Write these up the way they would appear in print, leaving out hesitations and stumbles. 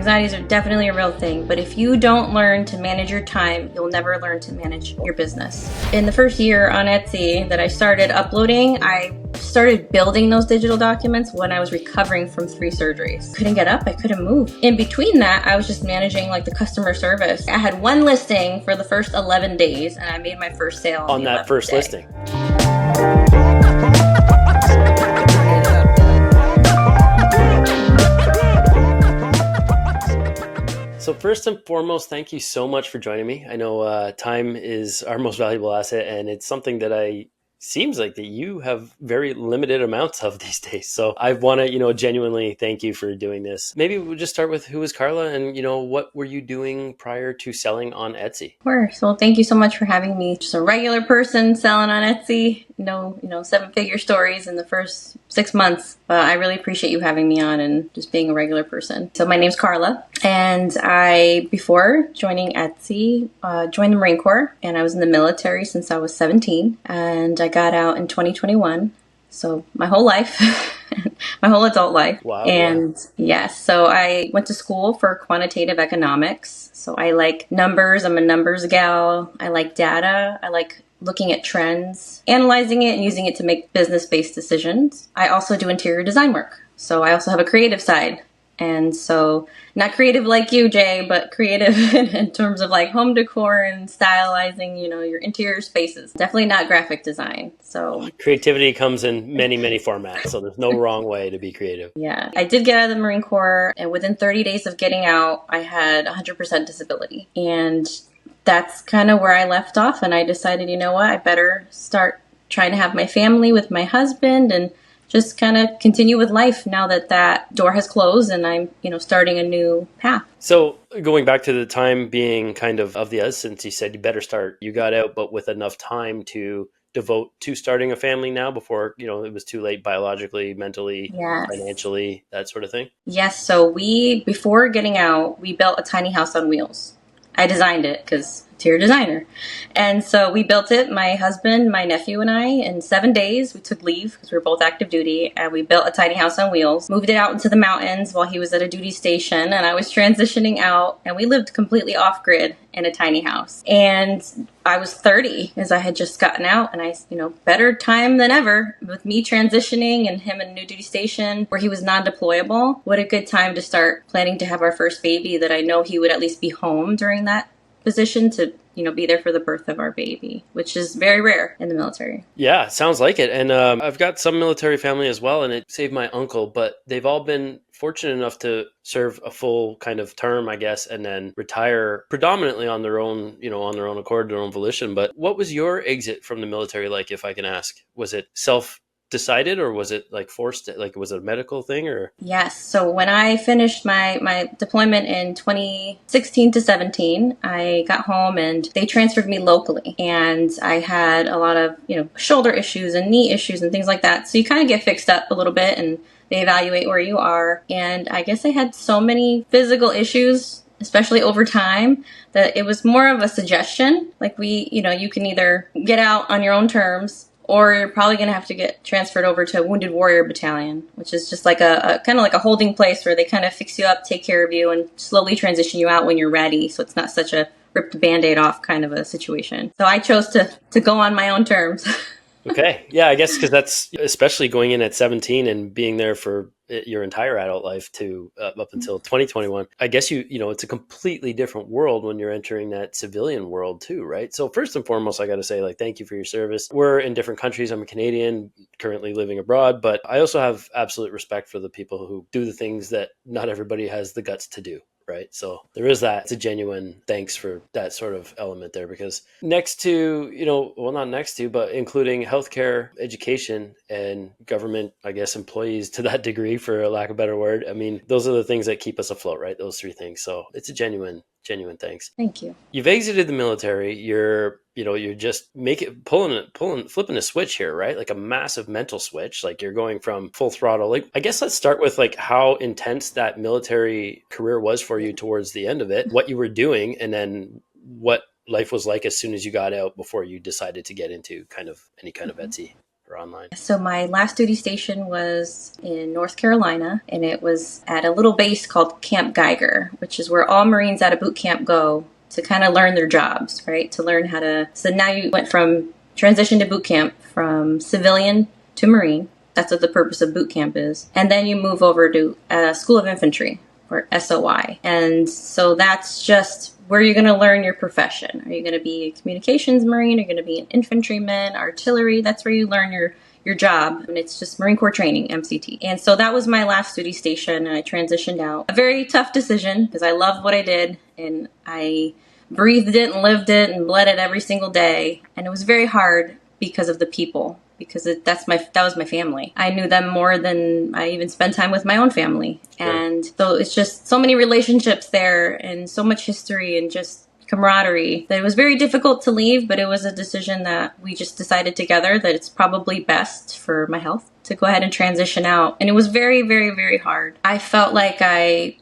anxieties are definitely a real thing, but if you don't learn to manage your time, you'll never learn to manage your business. In the first year on Etsy that I started uploading, I started building those digital documents when I was recovering from 3 surgeries. Couldn't get up, I couldn't move. In between that, I was just managing like the customer service. I had 1 listing for the first 11 days and I made my first sale on that first listing. So first and foremost, thank you so much for joining me. I know time is our most valuable asset, and it's something that seems like that you have very limited amounts of these days. So I want to, genuinely thank you for doing this. Maybe we'll just start with who is Karla and, what were you doing prior to selling on Etsy? Of course. Well, thank you so much for having me. Just a regular person selling on Etsy. No, 7-figure stories in the first 6 months. But I really appreciate you having me on and just being a regular person. So my name's Karla, and before joining Etsy, joined the Marine Corps, and I was in the military since I was 17, and I got out in 2021. So my whole life, my whole adult life. Wow. And yes, so I went to school for quantitative economics. So I like numbers. I'm a numbers gal. I like data. I like looking at trends, analyzing it, and using it to make business-based decisions. I also do interior design work. So I also have a creative side. And so not creative like you, Jay, but creative in terms of like home decor and stylizing, your interior spaces. Definitely not graphic design. So creativity comes in many, many formats. So there's no wrong way to be creative. Yeah. I did get out of the Marine Corps, and within 30 days of getting out, I had 100% disability. And that's kind of where I left off. And I decided, I better start trying to have my family with my husband and just kind of continue with life now that door has closed and I'm, starting a new path. So going back to the time being kind of the essence, you said you better start. You got out, but with enough time to devote to starting a family now before, it was too late biologically, mentally, yes, financially, that sort of thing? Yes. So before getting out, we built a tiny house on wheels. I designed it because interior designer. And so we built it, my husband, my nephew, and I, in 7 days. We took leave because we were both active duty, and we built a tiny house on wheels, moved it out into the mountains while he was at a duty station, and I was transitioning out, and we lived completely off grid in a tiny house. And I was 30 as I had just gotten out, and I, better time than ever with me transitioning and him in a new duty station where he was non-deployable. What a good time to start planning to have our first baby, that I know he would at least be home during that position to be there for the birth of our baby, which is very rare in the military. Yeah, sounds like it. And I've got some military family as well, and it saved my uncle, but they've all been fortunate enough to serve a full kind of term, I guess, and then retire predominantly on their own, on their own accord, their own volition. But what was your exit from the military like, if I can ask? Was it self-decided, or was it like forced? Like, was it a medical thing, or? Yes. So when I finished my deployment in 2016 to 17, I got home and they transferred me locally, and I had a lot of, shoulder issues and knee issues and things like that. So you kind of get fixed up a little bit and they evaluate where you are. And I guess I had so many physical issues, especially over time, that it was more of a suggestion. Like you can either get out on your own terms, or you're probably going to have to get transferred over to a Wounded Warrior Battalion, which is just like a kind of like a holding place where they kind of fix you up, take care of you, and slowly transition you out when you're ready. So it's not such a rip the Band-Aid off kind of a situation. So I chose to go on my own terms. Okay. Yeah, I guess because that's, especially going in at 17 and being there for your entire adult life to up until 2021. I guess it's a completely different world when you're entering that civilian world too, right? So first and foremost, I got to say, thank you for your service. We're in different countries. I'm a Canadian, currently living abroad, but I also have absolute respect for the people who do the things that not everybody has the guts to do. Right. So there is that. It's a genuine thanks for that sort of element there, because next to, not next to, but including healthcare, education, and government, I guess, employees to that degree, for a lack of a better word. I mean, those are the things that keep us afloat, right? Those 3 things. So it's a genuine thanks. Thank you. You've exited the military. You're just flipping a switch here, right? Like a massive mental switch. Like you're going from full throttle. Like, I guess let's start with how intense that military career was for you towards the end of it, what you were doing, and then what life was like as soon as you got out before you decided to get into any kind of Etsy. or online? So my last duty station was in North Carolina, and it was at a little base called Camp Geiger, which is where all Marines out of boot camp go to kind of learn their jobs, right? To learn how to. So now you went from transition to boot camp from civilian to Marine. That's what the purpose of boot camp is. And then you move over to School of Infantry, or SOI. And so that's just where you're going to learn your profession. Are you going to be a communications Marine? Are you going to be an infantryman, artillery? That's where you learn your job. And it's just Marine Corps training, MCT. And so that was my last duty station, and I transitioned out. A very tough decision because I loved what I did, and I breathed it and lived it and bled it every single day. And it was very hard because of the people. Because that was my family. I knew them more than I even spent time with my own family. Sure. And so it's just so many relationships there and so much history and just camaraderie that it was very difficult to leave, but it was a decision that we just decided together that it's probably best for my health to go ahead and transition out. And it was very, very, very hard. I felt like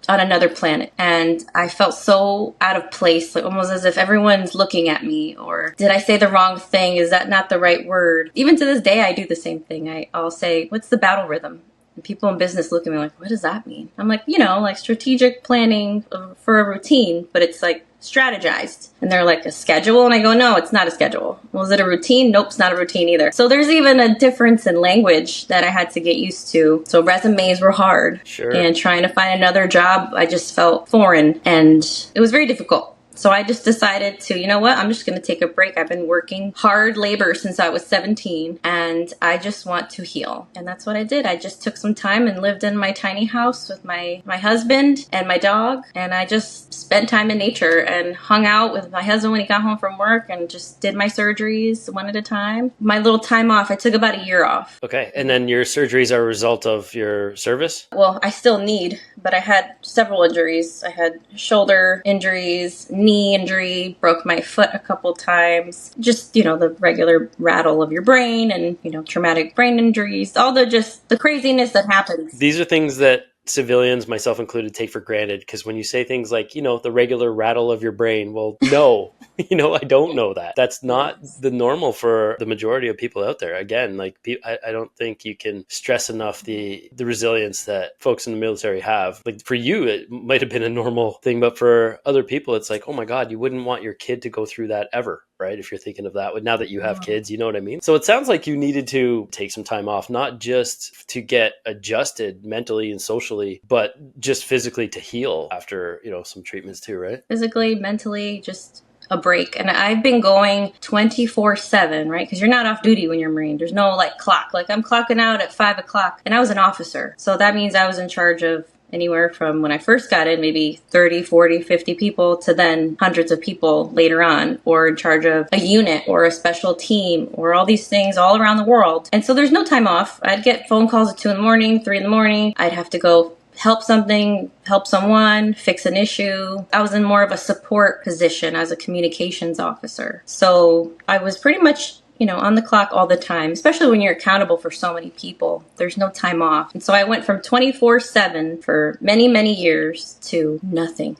on another planet, and I felt so out of place, like almost as if everyone's looking at me, or did I say the wrong thing? Is that not the right word? Even to this day, I do the same thing. I'll say, what's the battle rhythm? And people in business look at me like, what does that mean? I'm like, like strategic planning for a routine, but it's like strategized. And they're like, a schedule? And I go, no, it's not a schedule. Well, is it a routine? Nope, it's not a routine either. So there's even a difference in language that I had to get used to. So resumes were hard. Sure. And trying to find another job, I just felt foreign. And it was very difficult. So I just decided to, you know what, I'm just going to take a break. I've been working hard labor since I was 17, and I just want to heal. And that's what I did. I just took some time and lived in my tiny house with my husband and my dog. And I just spent time in nature and hung out with my husband when he got home from work and just did my surgeries one at a time. My little time off, I took about a year off. Okay. And then your surgeries are a result of your service? Well, I still need, but I had several injuries. I had shoulder injuries, knee injury, broke my foot a couple times. Just, the regular rattle of your brain and, traumatic brain injuries, all the craziness that happens. These are things that civilians, myself included, take for granted, because when you say things like, the regular rattle of your brain, well, no, I don't know that. That's not the normal for the majority of people out there. Again, like, I don't think you can stress enough the resilience that folks in the military have. Like, for you, it might have been a normal thing, but for other people, it's like, oh my God, you wouldn't want your kid to go through that ever. Right? If you're thinking of that, now that you have kids, you know what I mean? So it sounds like you needed to take some time off, not just to get adjusted mentally and socially, but just physically to heal after, some treatments too, right? Physically, mentally, just a break. And I've been going 24/7, right? Because you're not off duty when you're a Marine. There's no clock. Like, I'm clocking out at 5:00, and I was an officer. So that means I was in charge of anywhere from when I first got in, maybe 30, 40, 50 people, to then hundreds of people later on, or in charge of a unit or a special team or all these things all around the world. And so there's no time off. I'd get phone calls at 2 a.m, 3 a.m. I'd have to go help someone, fix an issue. I was in more of a support position as a communications officer. So I was pretty much on the clock all the time, especially when you're accountable for so many people. There's no time off. And so I went from 24/7 for many, many years to nothing.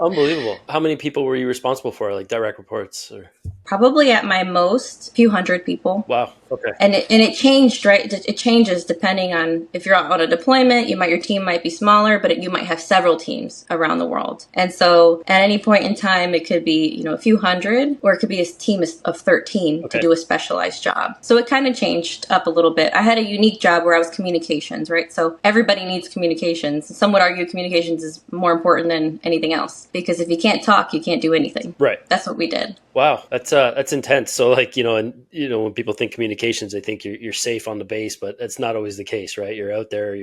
Unbelievable. How many people were you responsible for, like direct reports? Or? Probably at my most, a few hundred people. Wow. Okay. And it changed, right? It changes depending on if you're on a deployment. Your team might be smaller, but you might have several teams around the world. And so at any point in time, it could be a few hundred, or it could be a team of 13 to do a specialized job. So it kind of changed up a little bit. I had a unique job where I was communications, right? So everybody needs communications. Some would argue communications is more important than anything else, because if you can't talk, you can't do anything. Right. That's what we did. Wow, that's intense. So when people think communications, they think you're safe on the base, but that's not always the case, right? You're out there,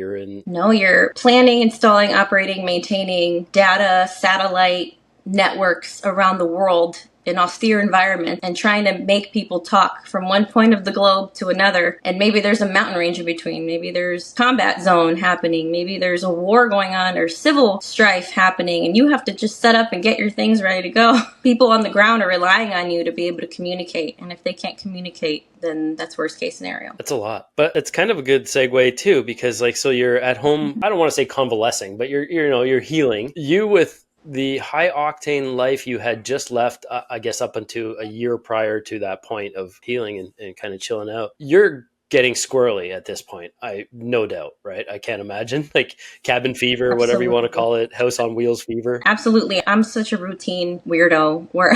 No, you're planning, installing, operating, maintaining data, satellite networks around the world in austere environment, and trying to make people talk from one point of the globe to another. And maybe there's a mountain range in between. Maybe there's combat zone happening. Maybe there's a war going on or civil strife happening, and you have to just set up and get your things ready to go. People on the ground are relying on you to be able to communicate. And if they can't communicate, then that's worst case scenario. That's a lot. But it's kind of a good segue too, because so you're at home, I don't want to say convalescing, but you're healing. You with the high octane life you had just left, I guess up until a year prior to that point of healing and kind of chilling out, you're getting squirrely at this point. I no doubt, right? I can't imagine like cabin fever, whatever you want to Absolutely. call it, house on wheels fever. Absolutely. I'm such a routine weirdo where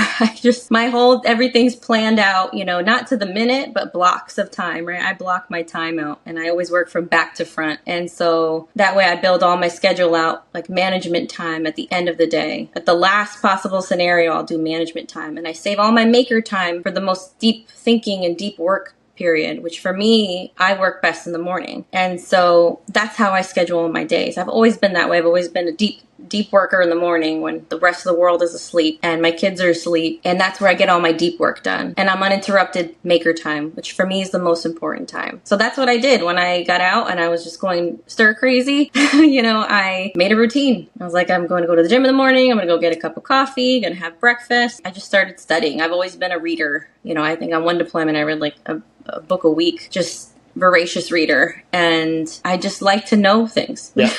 everything's planned out, not to the minute, but blocks of time, right? I block my time out and I always work from back to front. And so that way I build all my schedule out, like management time at the end of the day. At the last possible scenario, I'll do management time, and I save all my maker time for the most deep thinking and deep work period, which for me, I work best in the morning. And so that's how I schedule my days. I've always been that way. I've always been a deep worker in the morning when the rest of the world is asleep and my kids are asleep. And that's where I get all my deep work done. And I'm uninterrupted maker time, which for me is the most important time. So that's what I did when I got out and I was just going stir crazy. I made a routine. I was like, I'm going to go to the gym in the morning. I'm going to go get a cup of coffee, going to have breakfast. I just started studying. I've always been a reader. I think on one deployment, I read like a book a week, just voracious reader. And I just like to know things. Yeah.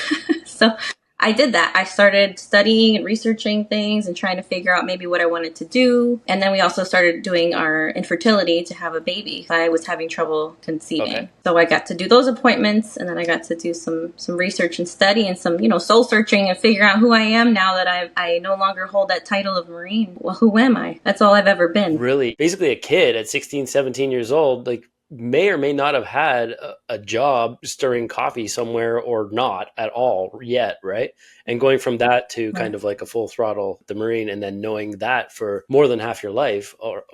So I did that. I started studying and researching things and trying to figure out maybe what I wanted to do. And then we also started doing our infertility to have a baby. I was having trouble conceiving. Okay. So I got to do those appointments, and then I got to do some research and study and some, soul searching and figure out who I am now that I no longer hold that title of Marine. Well, who am I? That's all I've ever been. Really, basically a kid at 16, 17 years old, like may or may not have had a job stirring coffee somewhere or not at all yet, right? And going from that to kind of like a full throttle, the Marine, and then knowing that for more than half your life or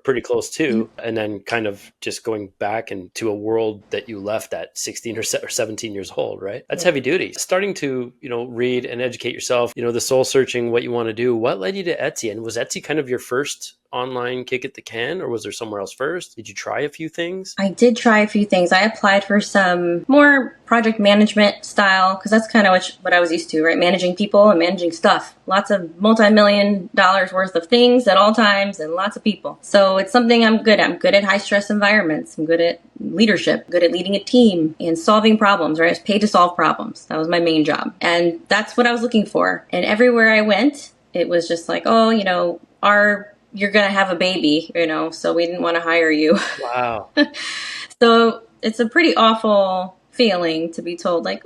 pretty close to, and then kind of just going back into a world that you left at 16 or 17 years old, right? That's heavy duty. Starting to, read and educate yourself, the soul searching, what you want to do. What led you to Etsy? And was Etsy kind of your first online kick at the can, or was there somewhere else first? Did you try a few things? I did try a few things. I applied for some more project management style, because that's kind of what I was used to, right? Managing people and managing stuff. Lots of multi-million dollars worth of things at all times and lots of people. So it's something I'm good at. I'm good at high stress environments. I'm good at leadership, good at leading a team and solving problems, right? I was paid to solve problems. That was my main job. And that's what I was looking for. And everywhere I went, it was just like, you're going to have a baby, so we didn't want to hire you. Wow. So it's a pretty awful feeling to be told like,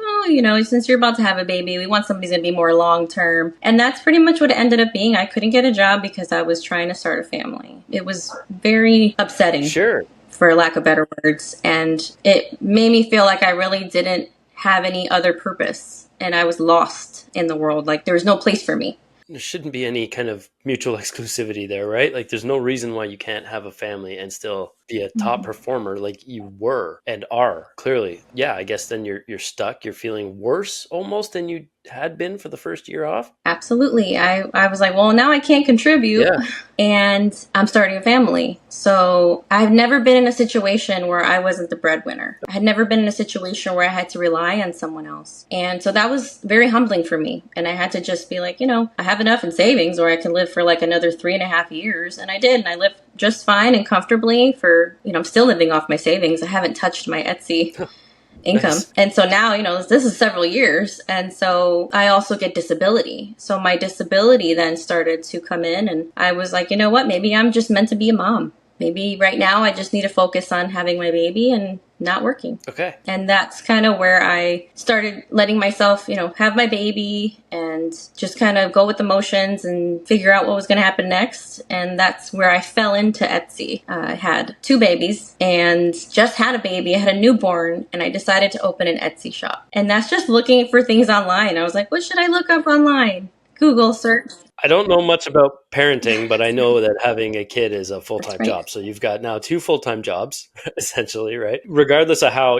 since you're about to have a baby, we want somebody who's going to be more long-term. And that's pretty much what it ended up being. I couldn't get a job because I was trying to start a family. It was very upsetting. Sure. For lack of better words. And it made me feel like I really didn't have any other purpose. And I was lost in the world. Like there was no place for me. There shouldn't be any kind of mutual exclusivity there, right? Like there's no reason why you can't have a family and still be a top performer like you were and are clearly. Yeah, I guess then you're stuck. You're feeling worse almost than you had been for the first year off. Absolutely. I was like, well, now I can't contribute and I'm starting a family. So I've never been in a situation where I wasn't the breadwinner. I had never been in a situation where I had to rely on someone else. And so that was very humbling for me. And I had to just be like, I have enough in savings or I can live for like another 3.5 years. And I did. And I lived just fine and comfortably for, I'm still living off my savings. I haven't touched my Etsy income. Nice. And so now, this is several years. And so I also get disability. So my disability then started to come in and I was like, you know what, maybe I'm just meant to be a mom. Maybe right now I just need to focus on having my baby and not working. Okay. And that's kind of where I started letting myself, have my baby and just kind of go with the motions and figure out what was going to happen next. And that's where I fell into Etsy. I had 2 babies and just had a baby. I had a newborn and I decided to open an Etsy shop. And that's just looking for things online. I was like, what should I look up online? Google search. I don't know much about parenting, but I know that having a kid is a full-time right. job. So you've got now 2 full-time jobs, essentially, right? Regardless of how,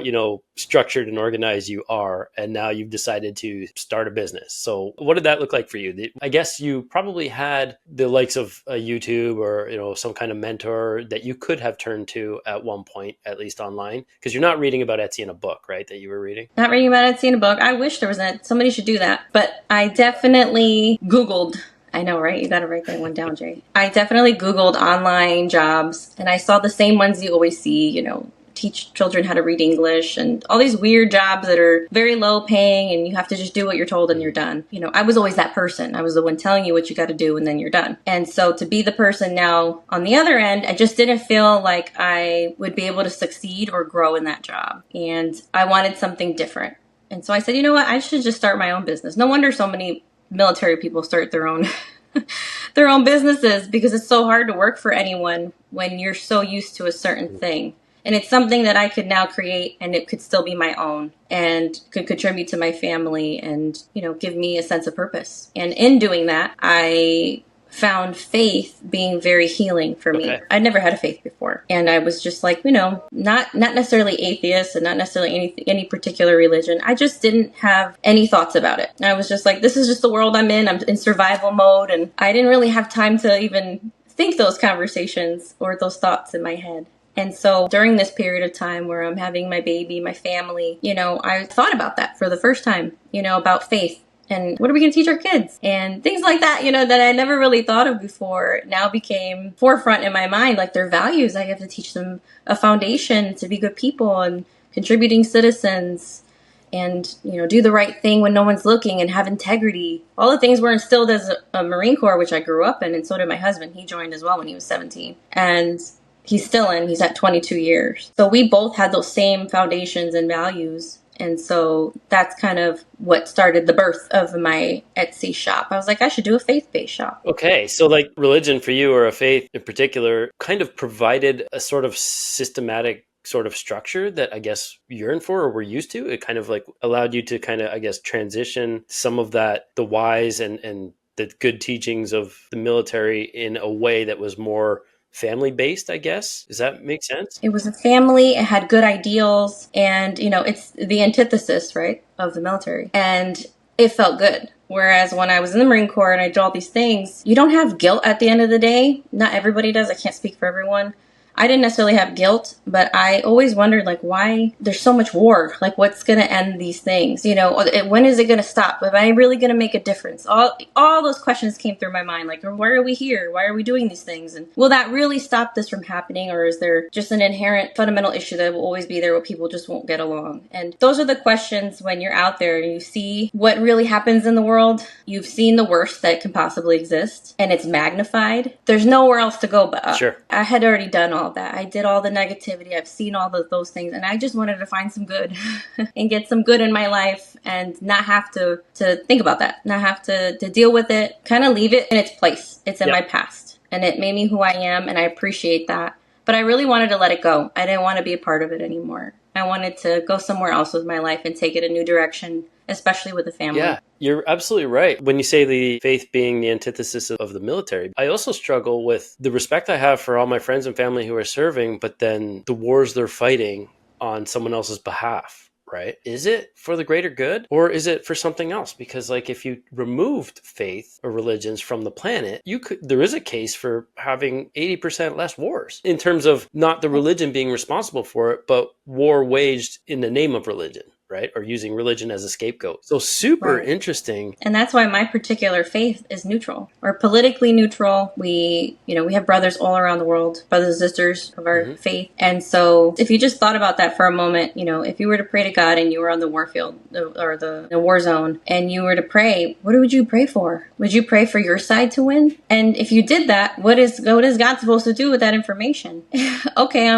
structured and organized you are, and now you've decided to start a business. So what did that look like for you? I guess you probably had the likes of a YouTube or, some kind of mentor that you could have turned to at one point, at least online, because you're not reading about Etsy in a book, right? That you were reading? Not reading about Etsy in a book. I wish there was somebody should do that. But I definitely Googled. I know, right? You got to write that one down, Jay. I definitely Googled online jobs and I saw the same ones you always see, teach children how to read English and all these weird jobs that are very low paying and you have to just do what you're told and you're done. I was always that person. I was the one telling you what you got to do and then you're done. And so to be the person now on the other end, I just didn't feel like I would be able to succeed or grow in that job. And I wanted something different. And so I said, you know what? I should just start my own business. No wonder so many military people start their own their own businesses, because it's so hard to work for anyone when you're so used to a certain thing. And it's something that I could now create and it could still be my own and could contribute to my family and, give me a sense of purpose. And in doing that, I found faith being very healing for me. I'd never had a faith before. And I was just like, not necessarily atheist and not necessarily any particular religion. I just didn't have any thoughts about it. I was just like, this is just the world I'm in. I'm in survival mode. And I didn't really have time to even think those conversations or those thoughts in my head. And so during this period of time where I'm having my baby, my family, I thought about that for the first time, about faith. And what are we going to teach our kids? And things like that, that I never really thought of before now became forefront in my mind, like their values. I have to teach them a foundation to be good people and contributing citizens and, do the right thing when no one's looking and have integrity. All the things were instilled as a Marine Corps, which I grew up in. And so did my husband. He joined as well when he was 17. And he's still in. He's at 22 years. So we both had those same foundations and values. And so that's kind of what started the birth of my Etsy shop. I was like, I should do a faith-based shop. Okay. So like religion for you, or a faith in particular, kind of provided a sort of systematic sort of structure that I guess you're in for or were used to. It kind of like allowed you to kind of, I guess, transition some of that, the whys and the good teachings of the military in a way that was more family-based, I guess. Does that make sense? It was a family. It had good ideals. And, it's the antithesis, right, of the military. And it felt good. Whereas when I was in the Marine Corps and I did all these things, you don't have guilt at the end of the day. Not everybody does. I can't speak for everyone. I didn't necessarily have guilt, but I always wondered, like, why there's so much war? Like, what's going to end these things? When is it going to stop? Am I really going to make a difference? All those questions came through my mind, like, why are we here? Why are we doing these things? And will that really stop this from happening? Or is there just an inherent fundamental issue that will always be there where people just won't get along? And those are the questions when you're out there and you see what really happens in the world. You've seen the worst that can possibly exist, and it's magnified. There's nowhere else to go but up. Sure. I had already done all that. I did all the negativity. I've seen all those things, and I just wanted to find some good and get some good in my life and not have to think about that, not have to deal with it, kind of leave it in its place. It's in my past, and it made me who I am, and I appreciate that. But I really wanted to let it go. I didn't want to be a part of it anymore. I wanted to go somewhere else with my life and take it a new direction, especially with the family. Yeah, you're absolutely right. When you say the faith being the antithesis of the military, I also struggle with the respect I have for all my friends and family who are serving, but then the wars they're fighting on someone else's behalf. Right? Is it for the greater good, or is it for something else? Because like if you removed faith or religions from the planet, there is a case for having 80% less wars in terms of not the religion being responsible for it, but war waged in the name of religion. Right? Or using religion as a scapegoat. So super interesting. And that's why my particular faith is neutral or politically neutral. We have brothers all around the world, brothers and sisters of our faith. And so if you just thought about that for a moment, if you were to pray to God and you were on the war field or the war zone and you were to pray, what would you pray for? Would you pray for your side to win? And if you did that, what is God supposed to do with that information? Okay,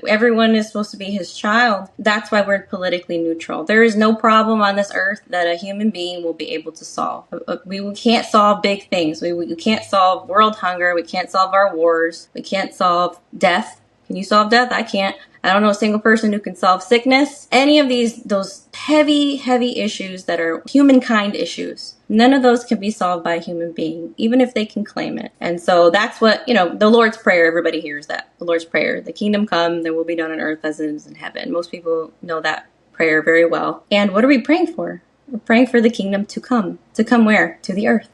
everyone is supposed to be his child. That's why we're politically neutral. There is no problem on this earth that a human being will be able to solve. We can't solve big things. We can't solve world hunger. We can't solve our wars. We can't solve death. Can you solve death? I can't. I don't know a single person who can solve sickness. Any of those heavy, heavy issues that are humankind issues. None of those can be solved by a human being, even if they can claim it. And so that's what, the Lord's Prayer, everybody hears that. The Lord's Prayer, the kingdom come, there will be done on earth as it is in heaven. Most people know that prayer very well. And what are we praying for? We're praying for the kingdom to come. To come where? To the earth.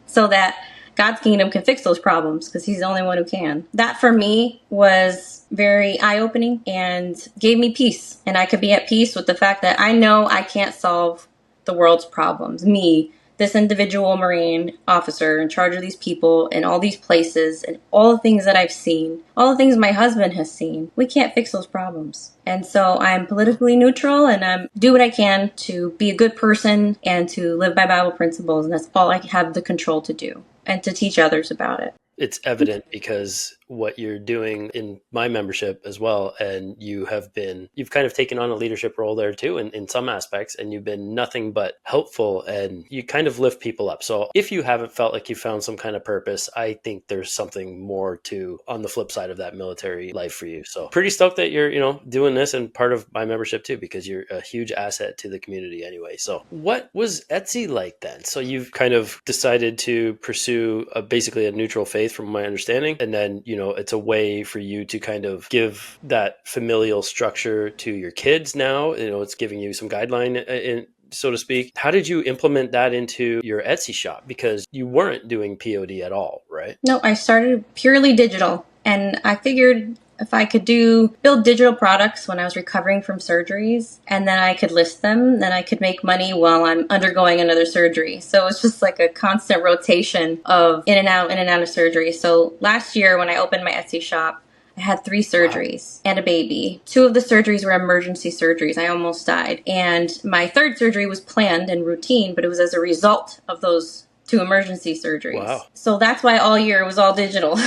So that God's kingdom can fix those problems, because he's the only one who can. That for me was very eye-opening and gave me peace. And I could be at peace with the fact that I know I can't solve the world's problems. Me, this individual Marine officer in charge of these people in all these places and all the things that I've seen, all the things my husband has seen, we can't fix those problems. And so I'm politically neutral and I do what I can to be a good person and to live by Bible principles. And that's all I have the control to do and to teach others about it. It's evident because what you're doing in my membership as well, and you've kind of taken on a leadership role there too in some aspects, and you've been nothing but helpful and you kind of lift people up. So if you haven't felt like you found some kind of purpose, I think there's something more to on the flip side of that military life for you. So pretty stoked that you're, doing this and part of my membership too, because you're a huge asset to the community anyway. So what was Etsy like then? So you've kind of decided to pursue basically a neutral faith from my understanding. And then, it's a way for you to kind of give that familial structure to your kids now. It's giving you some guideline so to speak. How did you implement that into your Etsy shop? Because you weren't doing POD at all, right? No, I started purely digital. And I figured if I could build digital products when I was recovering from surgeries, and then I could list them, then I could make money while I'm undergoing another surgery. So it's just like a constant rotation of in and out of surgery. So last year when I opened my Etsy shop, I had 3 surgeries and a baby. 2 of the surgeries were emergency surgeries. I almost died. And my 3rd surgery was planned and routine, but it was as a result of those 2 emergency surgeries. Wow. So that's why all year it was all digital.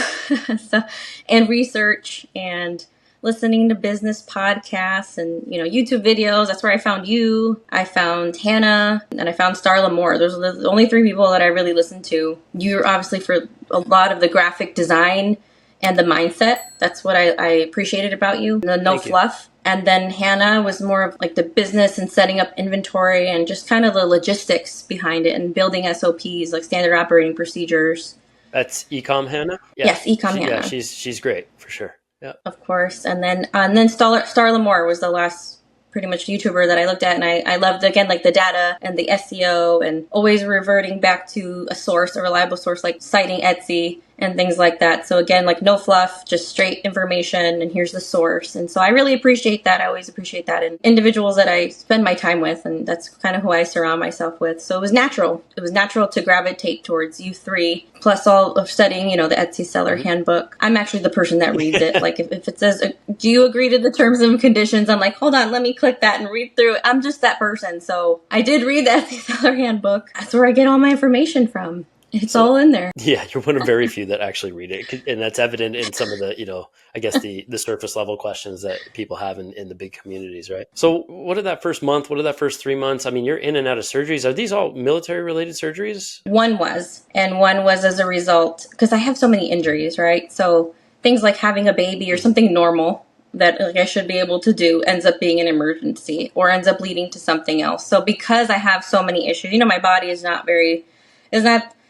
And research and listening to business podcasts and, YouTube videos. That's where I found you. I found Hannah and I found Starla Moore. Those are the only 3 people that I really listened to. You're obviously for a lot of the graphic design and the mindset. That's what I appreciated about you. The no fluff. And then Hannah was more of like the business and setting up inventory and just kind of the logistics behind it and building SOPs, like standard operating procedures. That's Ecom Hannah? Yeah. Yes, Ecom Hannah. Yeah, she's great for sure. Yeah. Of course. And then Starla Moore was the last pretty much YouTuber that I looked at, and I loved, again, like the data and the SEO and always reverting back to a reliable source, like citing Etsy and things like that. So again, like no fluff, just straight information, and here's the source. And so I really appreciate that. I always appreciate that in individuals that I spend my time with, and that's kind of who I surround myself with. So it was natural. It was natural to gravitate towards you 3, plus all of studying, the Etsy seller handbook. I'm actually the person that reads it. Like if it says, do you agree to the terms and conditions? I'm like, hold on, let me click that and read through it. I'm just that person. So I did read the Etsy seller handbook. That's where I get all my information from. It's all in there. Yeah, you're one of very few that actually read it. And that's evident in some of the, I guess the surface level questions that people have in the big communities, right? So what did that first month, what did that first 3 months? I mean, you're in and out of surgeries. Are these all military related surgeries? One was as a result, because I have so many injuries, right? So things like having a baby or something normal that I should be able to do ends up being an emergency or ends up leading to something else. So because I have so many issues, my body is not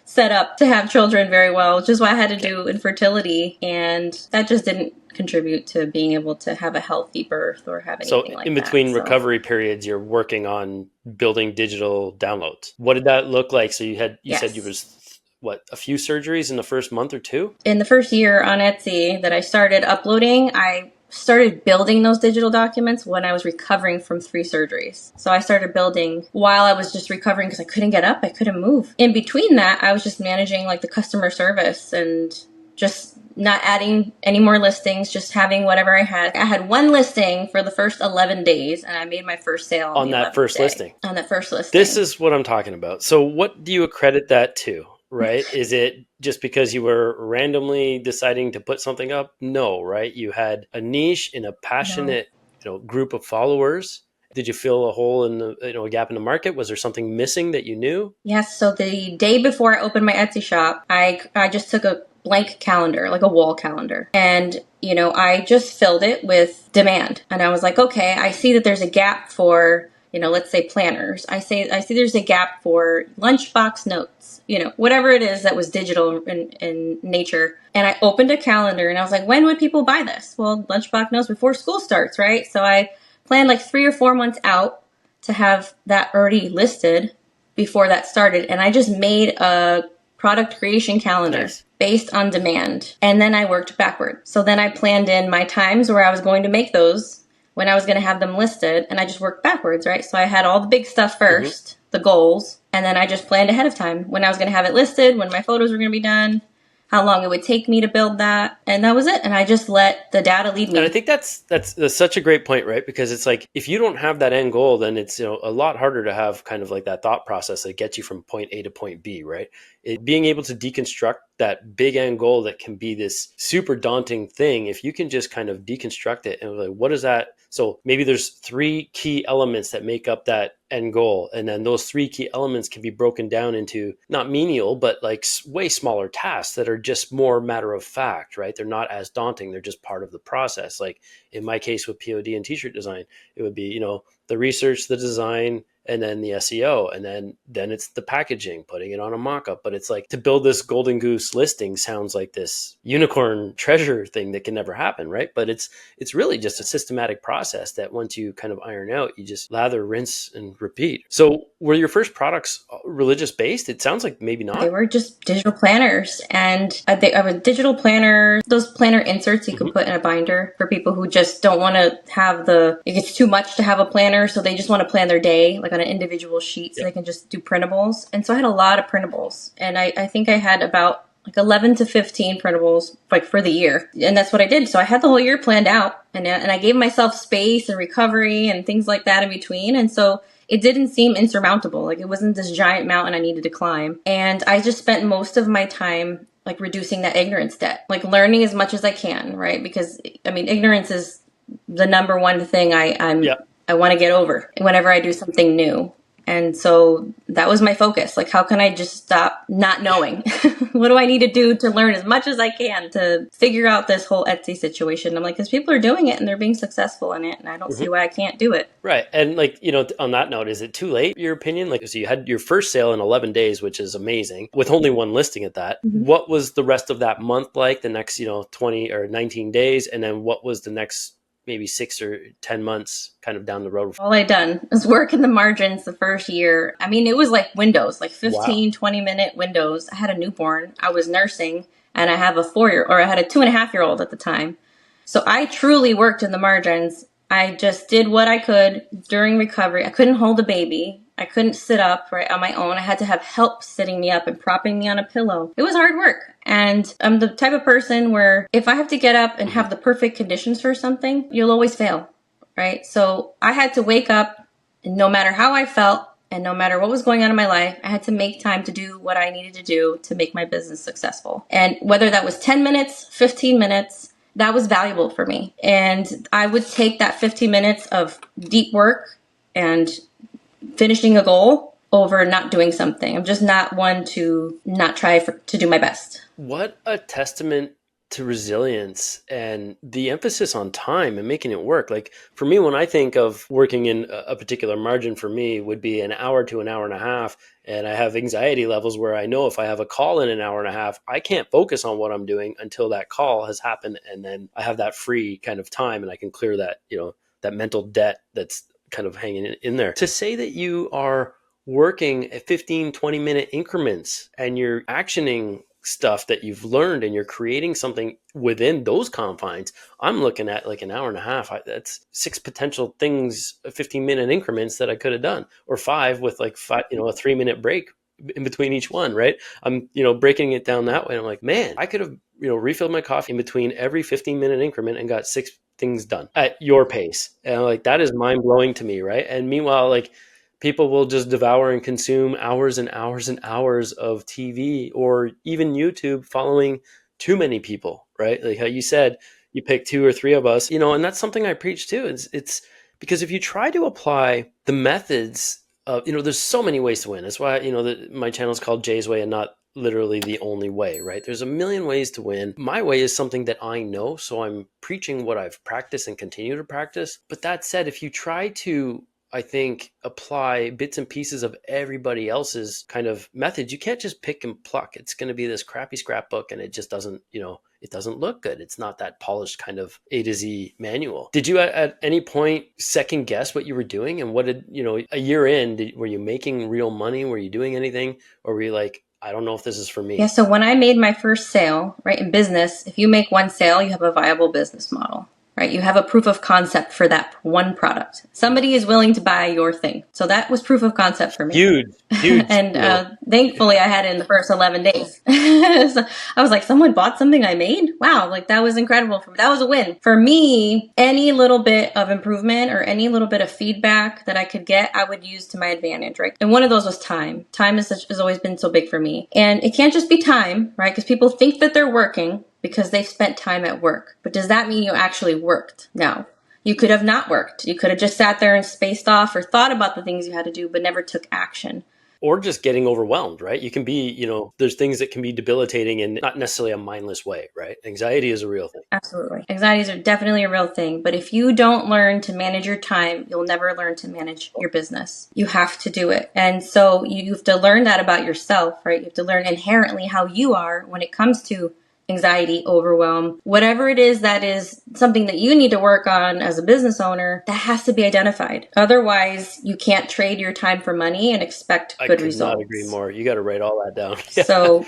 set up to have children very well, which is why I had to do infertility, and that just didn't contribute to being able to have a healthy birth or have anything like that. So in between recovery periods, you're working on building digital downloads. What did that look like? So you said you was a few surgeries in the first month or 2? In the first year on Etsy that I started uploading, I started building those digital documents when I was recovering from 3 surgeries. So I started building while I was just recovering because I couldn't get up, I couldn't move. In between that, I was just managing like the customer service and just not adding any more listings, just having whatever I had. I had 1 listing for the first 11 days and I made my first sale on that first listing. On that first listing. This is what I'm talking about. So what do you accredit that to? Right? Is it just because you were randomly deciding to put something up? No, right? You had a niche in a passionate, group of followers. Did you fill a hole in the, a gap in the market? Was there something missing that you knew? Yes. So the day before I opened my Etsy shop, I just took a blank calendar, like a wall calendar. And, I just filled it with demand. And I was like, okay, I see that there's a gap for, let's say planners. I see there's a gap for lunchbox notes, whatever it is that was digital in nature. And I opened a calendar and I was like, when would people buy this? Well, lunchbox notes before school starts, right? So I planned like 3 or 4 months out to have that already listed before that started. And I just made a product creation calendar based on demand. And then I worked backward. So then I planned in my times where I was going to make those, when I was going to have them listed, and I just worked backwards, right? So I had all the big stuff first, the goals, and then I just planned ahead of time when I was going to have it listed, when my photos were going to be done, how long it would take me to build that, and that was it. And I just let the data lead And I me. think that's such a great point, right? Because it's like if you don't have that end goal, then it's a lot harder to have kind of like that thought process that gets you from point A to point B, right? Being able to deconstruct that big end goal that can be this super daunting thing, if you can just kind of deconstruct it and like, what is that? So maybe there's three key elements that make up that end goal, and then those three key elements can be broken down into not menial, but like way smaller tasks that are just more matter of fact, right? They're not as daunting. They're just part of the process. Like in my case with POD and t-shirt design, it would be the research, the design, and then the SEO, and then it's the packaging, putting it on a mock-up. But it's like to build this golden goose listing sounds like this unicorn treasure thing that can never happen, right? But it's really just a systematic process that once you kind of iron out, you just lather, rinse, and repeat. So were your first products religious based? It sounds like maybe not. They were just digital planners, and I was digital planners, those planner inserts you could put in a binder for people who just don't want to have it's too much to have a planner, so they just want to plan their day like on an individual sheet, so they can just do printables. And so I had a lot of printables, and I think I had about like 11 to 15 printables like for the year. And that's what I did. So I had the whole year planned out, and I gave myself space and recovery and things like that in between. And so it didn't seem insurmountable. Like it wasn't this giant mountain I needed to climb. And I just spent most of my time like reducing that ignorance debt, like learning as much as I can, right? Because I mean, ignorance is the number one thing I want to get over whenever I do something new. And so that was my focus. Like, how can I just stop not knowing? What do I need to do to learn as much as I can to figure out this whole Etsy situation? I'm like, because people are doing it and they're being successful in it, and I don't see why I can't do it. Right. And like, on that note, is it too late, your opinion? Like, so you had your first sale in 11 days, which is amazing, with only one listing at that. What was the rest of that month like, the next, 20 or 19 days? And then what was the next maybe 6 or 10 months kind of down the road? All I done was work in the margins the first year. I mean, it was like windows, like 15, 20-minute windows. I had a newborn. I was nursing, and I have a 2.5-year-old at the time. So I truly worked in the margins. I just did what I could during recovery. I couldn't hold a baby. I couldn't sit up right on my own. I had to have help sitting me up and propping me on a pillow. It was hard work. And I'm the type of person where if I have to get up and have the perfect conditions for something, you'll always fail, right? So I had to wake up, and no matter how I felt and no matter what was going on in my life, I had to make time to do what I needed to do to make my business successful. And whether that was 10 minutes, 15 minutes, that was valuable for me. And I would take that 15 minutes of deep work and finishing a goal over not doing something. I'm just not one to not try to do my best. What a testament to resilience and the emphasis on time and making it work. Like for me, when I think of working in a particular margin, for me would be an hour to an hour and a half. And I have anxiety levels where I know if I have a call in an hour and a half, I can't focus on what I'm doing until that call has happened. And then I have that free kind of time and I can clear that, that mental debt that's kind of hanging in there. To say that you are working at 15, 20-minute increments and you're actioning stuff that you've learned and you're creating something within those confines, I'm looking at like an hour and a half. That's 6 potential things, 15-minute increments that I could have done, or 5 with like 5, a 3-minute break in between each one, right? I'm, breaking it down that way. I'm like, man, I could have, refilled my coffee in between every 15-minute increment and got 6 things done at your pace. And like, that is mind blowing to me. Right. And meanwhile, like people will just devour and consume hours and hours and hours of TV or even YouTube following too many people, right? Like how you said, you pick 2 or 3 of us, and that's something I preach too. It's because if you try to apply the methods of, there's so many ways to win. That's why, my channel is called Jay's Way and not literally the only way, right? There's a million ways to win. My way is something that I know, so I'm preaching what I've practiced and continue to practice. But that said, if you try to, I think, apply bits and pieces of everybody else's kind of methods, you can't just pick and pluck. It's going to be this crappy scrapbook and it just doesn't, it doesn't look good. It's not that polished kind of A to Z manual. Did you at any point second guess what you were doing? And what did, a year in, were you making real money? Were you doing anything? Or were you like, I don't know if this is for me? Yeah, so when I made my first sale, right, in business, if you make one sale, you have a viable business model, right? You have a proof of concept for that one product. Somebody is willing to buy your thing. So that was proof of concept for me. Huge. And thankfully I had it in the first 11 days. So I was like, someone bought something I made? Wow, like that was incredible. That was a win. For me, any little bit of improvement or any little bit of feedback that I could get, I would use to my advantage, right? And one of those was time. Time has always been so big for me. And it can't just be time, right? Because people think that they're working because they've spent time at work. But does that mean you actually worked? No. You could have not worked. You could have just sat there and spaced off or thought about the things you had to do, but never took action. Or just getting overwhelmed, right? You can be, there's things that can be debilitating in not necessarily a mindless way, right? Anxiety is a real thing. Absolutely. Anxieties are definitely a real thing. But if you don't learn to manage your time, you'll never learn to manage your business. You have to do it. And so you have to learn that about yourself, right? You have to learn inherently how you are when it comes to anxiety, overwhelm, whatever it is that is something that you need to work on as a business owner, that has to be identified. Otherwise, you can't trade your time for money and expect good results. I could not agree more. You got to write all that down. So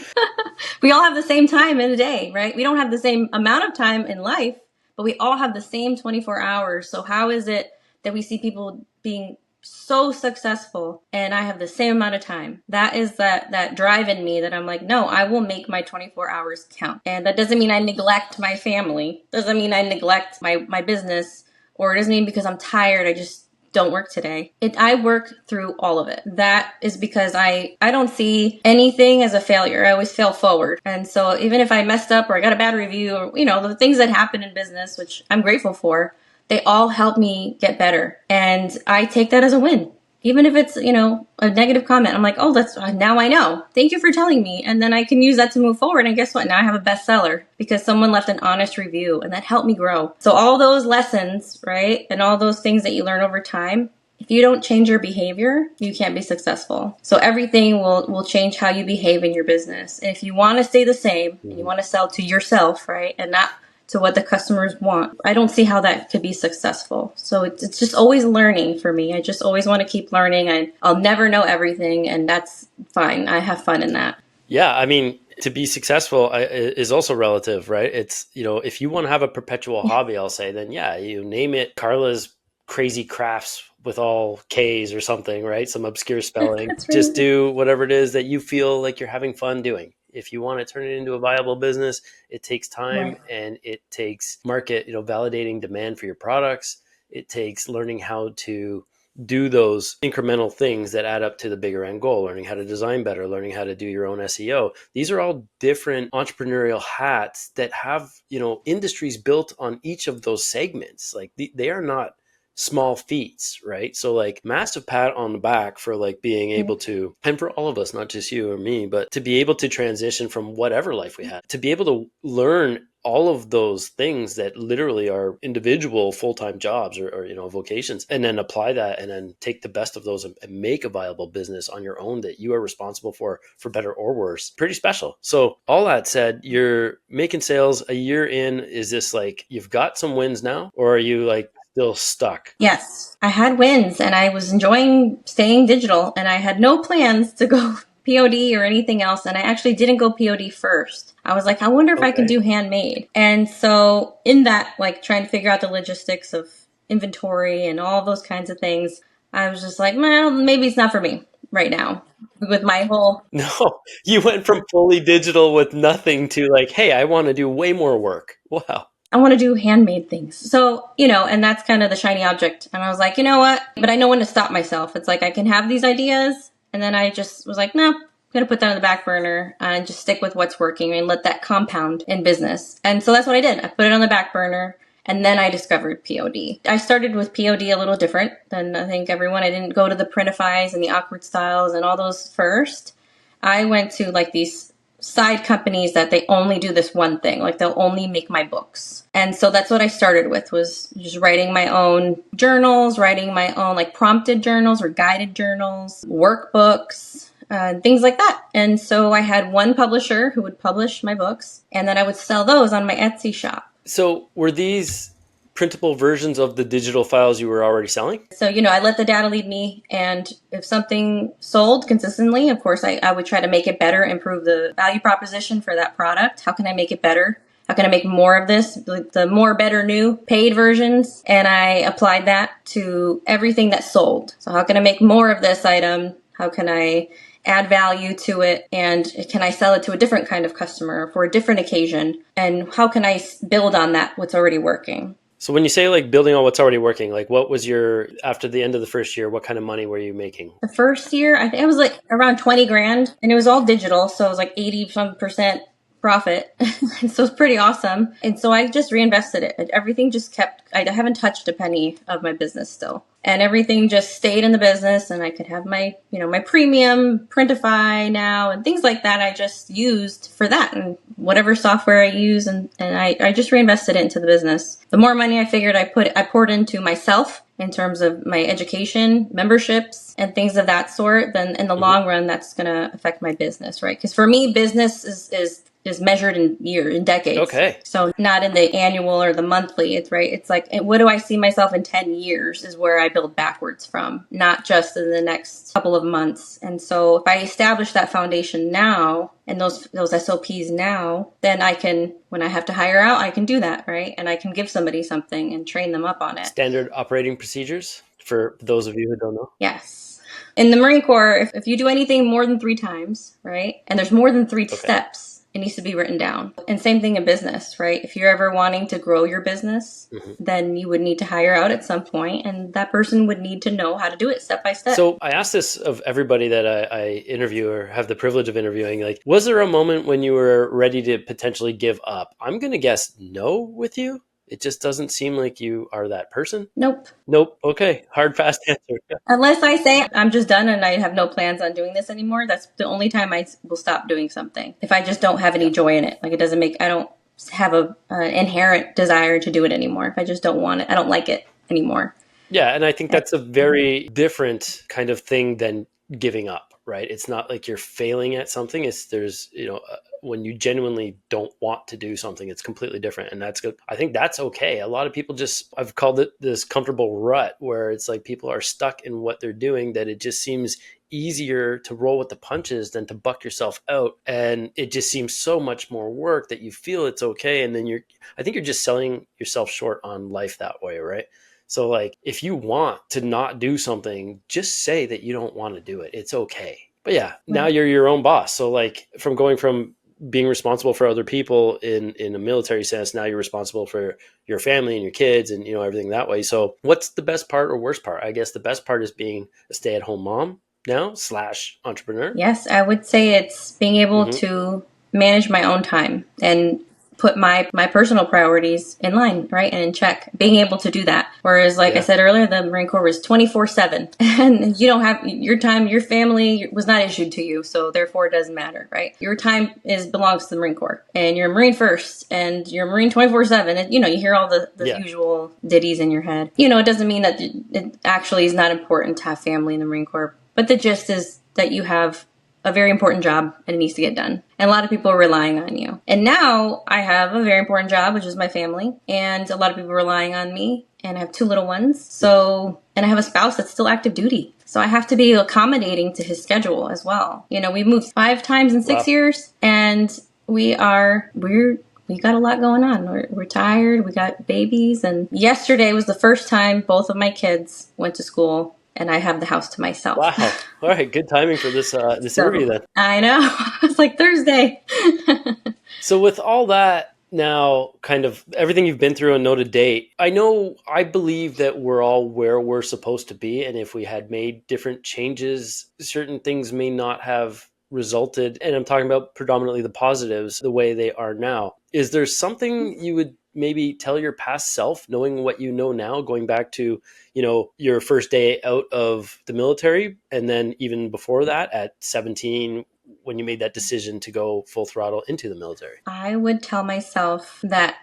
we all have the same time in a day, right? We don't have the same amount of time in life, but we all have the same 24 hours. So how is it that we see people being so successful and I have the same amount of time? That is that drive in me that I'm like, no, I will make my 24 hours count. And that doesn't mean I neglect my family. Doesn't mean I neglect my business, or it doesn't mean because I'm tired, I just don't work today. I work through all of it. That is because I don't see anything as a failure. I always fail forward. And so even if I messed up or I got a bad review or, the things that happen in business, which I'm grateful for, they all help me get better. And I take that as a win. Even if it's, a negative comment, I'm like, oh, now I know. Thank you for telling me. And then I can use that to move forward. And guess what? Now I have a bestseller because someone left an honest review and that helped me grow. So all those lessons, right? And all those things that you learn over time, if you don't change your behavior, you can't be successful. So everything will change how you behave in your business. And if you want to stay the same, and you want to sell to yourself, right? And not to what the customers want, I don't see how that could be successful. So it's just always learning for me. I just always want to keep learning. I'll never know everything, and that's fine. I have fun in that. Yeah, I mean, to be successful is also relative, right? It's, if you want to have a perpetual hobby, I'll say, then yeah, you name it Karla's Crazy Crafts with all K's or something, right? Some obscure spelling. Just do whatever it is that you feel like you're having fun doing. If you want to turn it into a viable business, it takes time and it takes market, validating demand for your products. It takes learning how to do those incremental things that add up to the bigger end goal, learning how to design better, learning how to do your own SEO. These are all different entrepreneurial hats that have, industries built on each of those segments. Like they are not small feats, right? So like massive pat on the back for like being able to, and for all of us, not just you or me, but to be able to transition from whatever life we had, to be able to learn all of those things that literally are individual full-time jobs or vocations, and then apply that and then take the best of those and make a viable business on your own that you are responsible for better or worse. Pretty special. So all that said, you're making sales a year in. Is this like you've got some wins now, or are you like still stuck? Yes, I had wins and I was enjoying staying digital, and I had no plans to go POD or anything else. And I actually didn't go POD first. I was like, I wonder if I can do handmade. And so in that, like trying to figure out the logistics of inventory and all those kinds of things, I was just like, well, maybe it's not for me right now with my whole... No, you went from fully digital with nothing to like, hey, I want to do way more work. Wow. I want to do handmade things. So, and that's kind of the shiny object. And I was like, you know what? But I know when to stop myself. It's like I can have these ideas. And then I just was like, no, I'm going to put that on the back burner and just stick with what's working and let that compound in business. And so that's what I did. I put it on the back burner. And then I discovered POD. I started with POD a little different than I think everyone. I didn't go to the Printifys and the Awkward Styles and all those first. I went to like these side companies that they only do this one thing. Like they'll only make my books. And so that's what I started with, was just writing my own journals, writing my own like prompted journals or guided journals, workbooks, things like that. And so I had one publisher who would publish my books, and then I would sell those on my Etsy shop. So were these printable versions of the digital files you were already selling? So, I let the data lead me. And if something sold consistently, of course, I would try to make it better, improve the value proposition for that product. How can I make it better? How can I make more of this? The more, better, new paid versions. And I applied that to everything that sold. So how can I make more of this item? How can I add value to it? And can I sell it to a different kind of customer for a different occasion? And how can I build on that, what's already working? So when you say like building on what's already working, like what was your, after the end of the first year, what kind of money were you making? The first year, I think it was like around 20 grand, and it was all digital. So it was like 80% profit. So it's pretty awesome. And so I just reinvested it. Everything just kept, I haven't touched a penny of my business still. And everything just stayed in the business, and I could have my, my premium Printify now and things like that. I just used for that, and whatever software I use, and I just reinvested it into the business. The more money I figured I poured into myself in terms of my education, memberships, and things of that sort, then in the long run, that's going to affect my business, right? Because for me, business is measured in years, in decades. Okay. So not in the annual or the monthly. It's right. It's like, what do I see myself in 10 years is where I build backwards from, not just in the next couple of months. And so if I establish that foundation now and those SOPs now, then I can, when I have to hire out, I can do that, right? And I can give somebody something and train them up on it. Standard operating procedures for those of you who don't know? Yes. In the Marine Corps, if you do anything more than 3 times, right? And there's more than 3 steps, it needs to be written down. And same thing in business, right? If you're ever wanting to grow your business, then you would need to hire out at some point, and that person would need to know how to do it step by step. So I asked this of everybody that I interview or have the privilege of interviewing, like, was there a moment when you were ready to potentially give up? I'm going to guess no with you. It just doesn't seem like you are that person. Nope. Okay. Hard, fast answer. Unless I say I'm just done and I have no plans on doing this anymore, that's the only time I will stop doing something. If I just don't have any joy in it, like I don't have an inherent desire to do it anymore. If I just don't want it, I don't like it anymore. Yeah. And I think that's a very different kind of thing than giving up, right? It's not like you're failing at something. There's when you genuinely don't want to do something, it's completely different. And that's good. I think that's okay. A lot of people I've called it this comfortable rut where it's like people are stuck in what they're doing, that it just seems easier to roll with the punches than to buck yourself out. And it just seems so much more work that you feel it's okay. And then I think you're just selling yourself short on life that way, right? So like, if you want to not do something, just say that you don't want to do it. It's okay. But yeah, now you're your own boss. So like going from being responsible for other people in a military sense, now you're responsible for your family and your kids and, everything that way. So what's the best part or worst part? I guess the best part is being a stay-at-home mom now / entrepreneur. Yes, I would say it's being able to manage my own time and put my personal priorities in line, right? And in check, being able to do that. Whereas, like I said earlier, the Marine Corps was 24/7 and you don't have your time, your family was not issued to you. So therefore it doesn't matter, right? Your time belongs to the Marine Corps, and you're a Marine first and you're a Marine 24/7. And, you hear all the usual ditties in your head. It doesn't mean that it actually is not important to have family in the Marine Corps, but the gist is that you have a very important job and it needs to get done. And a lot of people are relying on you. And now I have a very important job, which is my family. And a lot of people are relying on me. And I have 2 little ones. And I have a spouse that's still active duty. So I have to be accommodating to his schedule as well. We moved 5 times in 6 years, and we got a lot going on. We're tired. We got babies. And yesterday was the first time both of my kids went to school, and I have the house to myself. Wow. All right. Good timing for this interview then. I know. It's like Thursday. So with all that now, kind of everything you've been through and know to date, I believe that we're all where we're supposed to be. And if we had made different changes, certain things may not have resulted. And I'm talking about predominantly the positives, the way they are now. Is there something you would maybe tell your past self, knowing what you know now, going back to, your first day out of the military, and then even before that at 17, when you made that decision to go full throttle into the military? I would tell myself that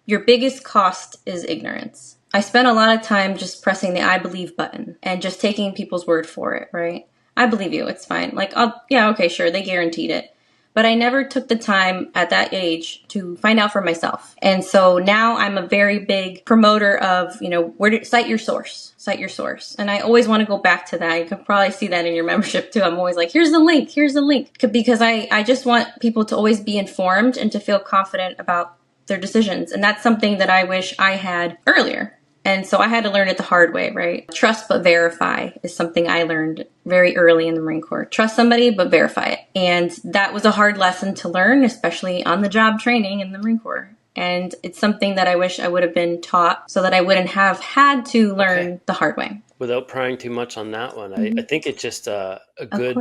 your biggest cost is ignorance. I spent a lot of time just pressing the I believe button and just taking people's word for it, right? I believe you, it's fine. Like, okay, sure, they guaranteed it. But I never took the time at that age to find out for myself. And so now I'm a very big promoter of, cite your source. And I always want to go back to that. You can probably see that in your membership too. I'm always like, here's the link. Because I just want people to always be informed and to feel confident about their decisions. And that's something that I wish I had earlier. And so I had to learn it the hard way, right? Trust but verify is something I learned very early in the Marine Corps. Trust somebody but verify it. And that was a hard lesson to learn, especially on the job training in the Marine Corps. And it's something that I wish I would have been taught so that I wouldn't have had to learn the hard way. Without prying too much on that one, I think it's just a good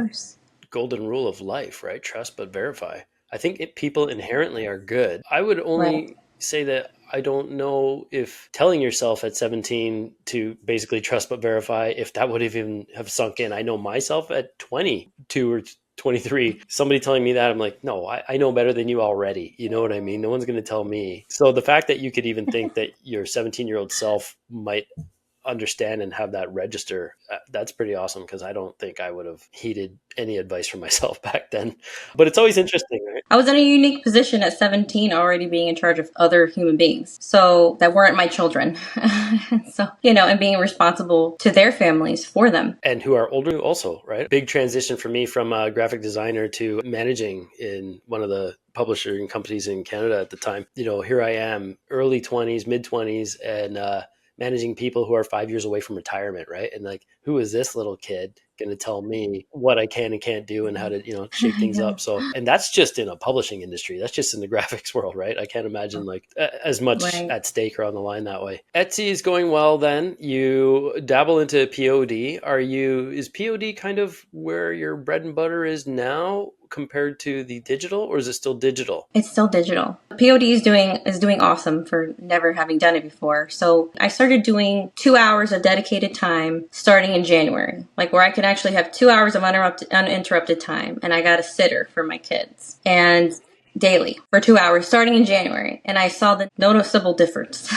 golden rule of life, right? Trust but verify. I think people inherently are good. I would only say that I don't know if telling yourself at 17 to basically trust but verify, if that would even have sunk in. I know myself at 22 or 23, somebody telling me that, I'm like, no, I know better than you already. You know what I mean? No one's going to tell me. So the fact that you could even think that your 17-year-old self might understand and have that register, that's pretty awesome, because I don't think I would have heeded any advice from myself back then. But it's always interesting, right? I was in a unique position at 17, already being in charge of other human beings, so that weren't my children. So, and being responsible to their families for them. And who are older also, right? Big transition for me from a graphic designer to managing in one of the publishing companies in Canada at the time. Here I am, early 20s, mid 20s, and managing people who are 5 years away from retirement, right? And like, who is this little kid going to tell me what I can and can't do and how to, shake things up? So, and that's just in a publishing industry. That's just in the graphics world, right? I can't imagine like as much at stake or on the line that way. Etsy is going well then. You dabble into POD. Is POD kind of where your bread and butter is now compared to the digital, or is it still digital? It's still digital. POD is doing awesome for never having done it before. So I started doing 2 hours of dedicated time starting in January, like where I could actually have 2 hours of uninterrupted time. And I got a sitter for my kids and daily for 2 hours starting in January. And I saw the noticeable difference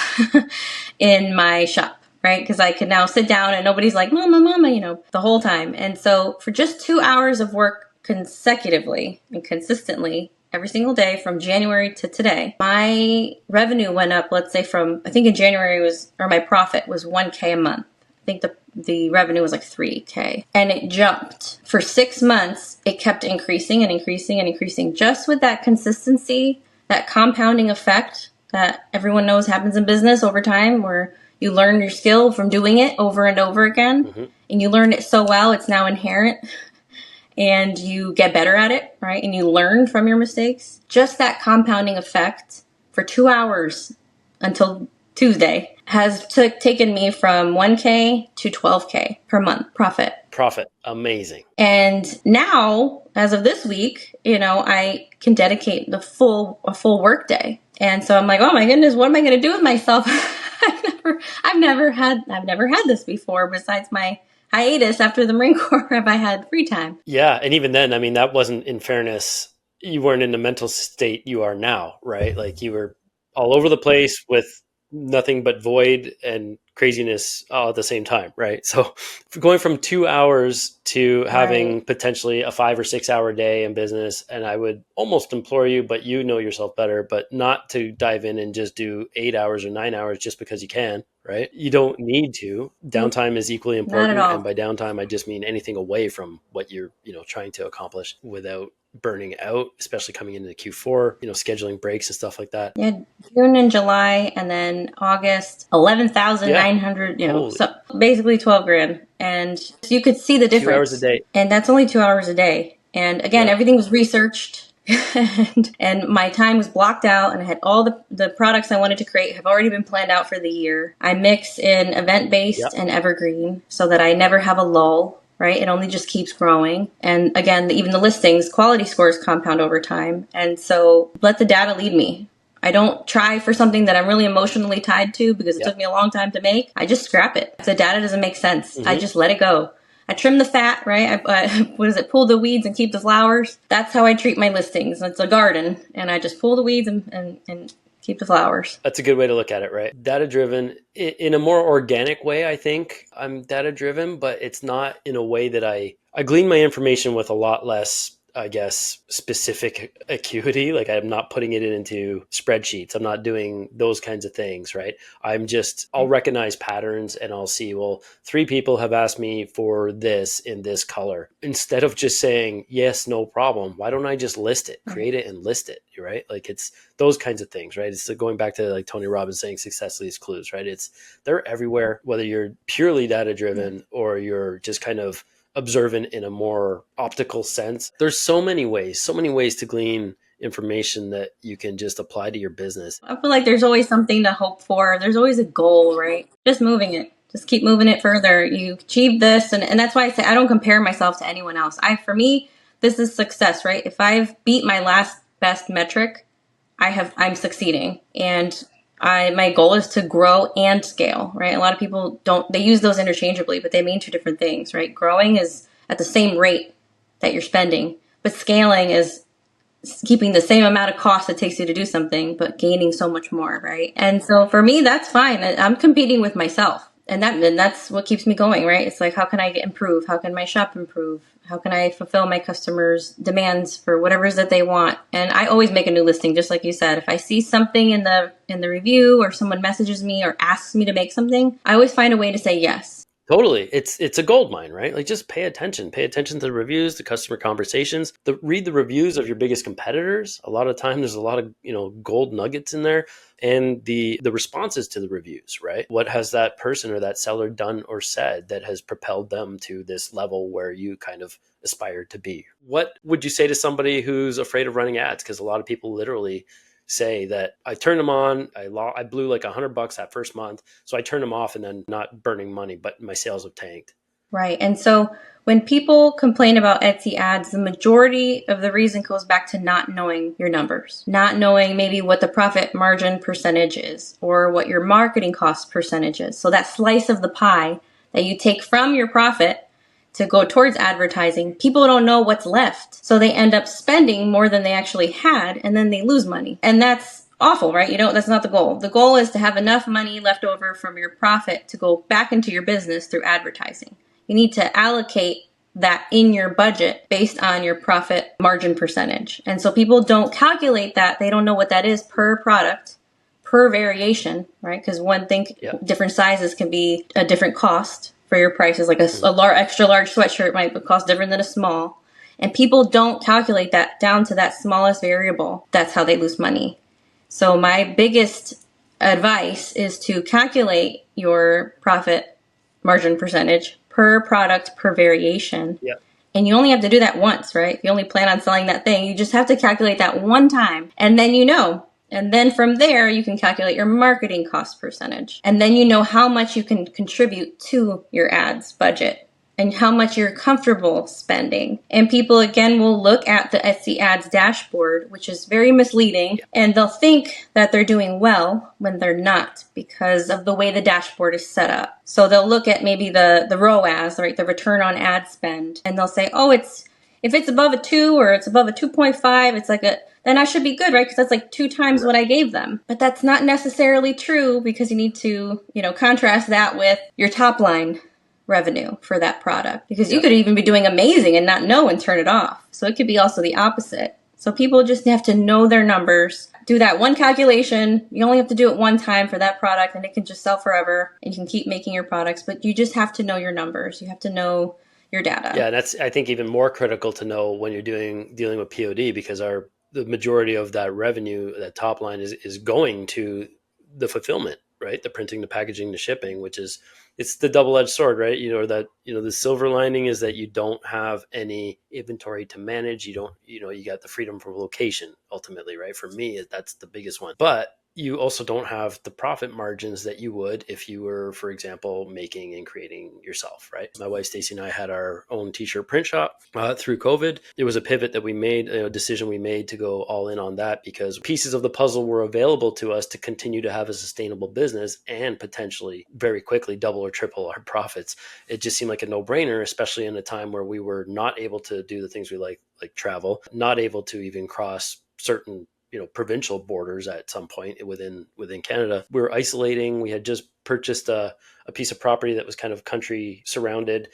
in my shop, right? Because I could now sit down and nobody's like, mama, the whole time. And so for just 2 hours of work consecutively and consistently every single day from January to today, my revenue went up, let's say I think in January my profit was 1K a month. I think the revenue was like 3K, and it jumped for 6 months. It kept increasing and increasing and increasing, just with that consistency, that compounding effect that everyone knows happens in business over time, where you learn your skill from doing it over and over again, and you learn it so well, it's now inherent. And you get better at it, right? And you learn from your mistakes. Just that compounding effect for 2 hours until Tuesday has taken me from 1K to 12K per month profit. Amazing. And now, as of this week, I can dedicate a full work day. And so I'm like, oh my goodness, what am I going to do with myself? I've never had this before, besides my hiatus after the Marine Corps. Have I had free time? Yeah. And even then, I mean, that wasn't, in fairness, you weren't in the mental state you are now, right? Like, you were all over the place with nothing but void and craziness all at the same time, right? So going from 2 hours to having potentially a 5 or 6 hour day in business, and I would almost implore you, but you know yourself better, but not to dive in and just do 8 hours or 9 hours just because you can, right? You don't need to. Downtime is equally important. Not at all. And by downtime, I just mean anything away from what you're, trying to accomplish without burning out, especially coming into Q4, scheduling breaks and stuff like that. Yeah, June and July, and then August, 11,900, so basically 12 grand. And so you could see the difference. 2 hours a day. And that's only 2 hours a day. And again, everything was researched and my time was blocked out, and I had all the products I wanted to create have already been planned out for the year. I mix in event-based and evergreen so that I never have a lull. Right? It only just keeps growing. And again, even the listings, quality scores compound over time. And so let the data lead me. I don't try for something that I'm really emotionally tied to because it took me a long time to make. I just scrap it. If the data doesn't make sense, I just let it go. I trim the fat, right? Pull the weeds and keep the flowers. That's how I treat my listings. It's a garden, and I just pull the weeds and keep the flowers. That's a good way to look at it, right? Data driven in a more organic way. I think I'm data driven, but it's not in a way that I glean my information with a lot less I guess, specific acuity. Like I'm not putting it into spreadsheets. I'm not doing those kinds of things, right? I'll recognize patterns and I'll see, well, 3 people have asked me for this in this color. Instead of just saying, yes, no problem, why don't I just list it, create it and list it, right? Like it's those kinds of things, right? It's going back to like Tony Robbins saying success leaves clues, right? They're everywhere, whether you're purely data driven or you're just kind of observant in a more optical sense. There's so many ways to glean information that you can just apply to your business. I feel like there's always something to hope for. There's always a goal, right? Just moving it. Just keep moving it further. You achieve this. And that's why I say I don't compare myself to anyone else. For me, this is success, right? If I've beat my last best metric, I'm succeeding. And my goal is to grow and scale, right? A lot of people they use those interchangeably, but they mean two different things, right? Growing is at the same rate that you're spending, but scaling is keeping the same amount of cost it takes you to do something, but gaining so much more, right? And so for me, that's fine. I'm competing with myself. And that's what keeps me going, right? It's like, how can I improve? How can my shop improve? How can I fulfill my customers' demands for whatever it is that they want? And I always make a new listing, just like you said. If I see something in the review or someone messages me or asks me to make something, I always find a way to say yes. Totally. It's a gold mine, right? Like just pay attention to the reviews, the customer conversations, read the reviews of your biggest competitors. A lot of time there's a lot of, gold nuggets in there, and the responses to the reviews, right? What has that person or that seller done or said that has propelled them to this level where you kind of aspire to be? What would you say to somebody who's afraid of running ads? Because a lot of people literally say that I turned them on, I blew like $100 that first month, so I turned them off, and then not burning money, but my sales have tanked. Right. And so when people complain about Etsy ads, the majority of the reason goes back to not knowing your numbers, not knowing maybe what the profit margin percentage is or what your marketing cost percentage is. So that slice of the pie that you take from your profit to go towards advertising, people don't know what's left. So they end up spending more than they actually had, and then they lose money. And that's awful, right? That's not the goal. The goal is to have enough money left over from your profit to go back into your business through advertising. You need to allocate that in your budget based on your profit margin percentage. And so people don't calculate that. They don't know what that is per product, per variation, right? Because one thing, different sizes can be a different cost for your prices. Like a extra large sweatshirt might cost different than a small. And people don't calculate that down to that smallest variable. That's how they lose money. So my biggest advice is to calculate your profit margin percentage per product, per variation. Yeah. And you only have to do that once, right? If you only plan on selling that thing, you just have to calculate that one time. And then And then from there, you can calculate your marketing cost percentage. And then you know how much you can contribute to your ads budget and how much you're comfortable spending. And people, again, will look at the Etsy ads dashboard, which is very misleading, and they'll think that they're doing well when they're not because of the way the dashboard is set up. So they'll look at maybe the ROAS, right, the return on ad spend, and they'll say, oh, if it's above a 2 or it's above a 2.5, it's like then I should be good, right? Because that's like 2 times what I gave them. But that's not necessarily true because you need to, contrast that with your top line revenue for that product. Because you could even be doing amazing and not know and turn it off. So it could be also the opposite. So people just have to know their numbers, do that one calculation. You only have to do it one time for that product and it can just sell forever and you can keep making your products. But you just have to know your numbers. You have to know your data. Yeah, and that's, I think, even more critical to know when you're dealing with POD, because the majority of that revenue, that top line, is going to the fulfillment, right? The printing, the packaging, the shipping, which is, it's the double-edged sword, right? The silver lining is that you don't have any inventory to manage. You got the freedom for location ultimately, right? For me, that's the biggest one. But you also don't have the profit margins that you would if you were, for example, making and creating yourself, right? My wife, Stacy, and I had our own t-shirt print shop through COVID. It was a pivot that we made, a decision we made to go all in on that because pieces of the puzzle were available to us to continue to have a sustainable business and potentially very quickly double or triple our profits. It just seemed like a no-brainer, especially in a time where we were not able to do the things we like travel, not able to even cross certain provincial borders at some point within Canada. We were isolating. We had just purchased a piece of property that was kind of country surrounded.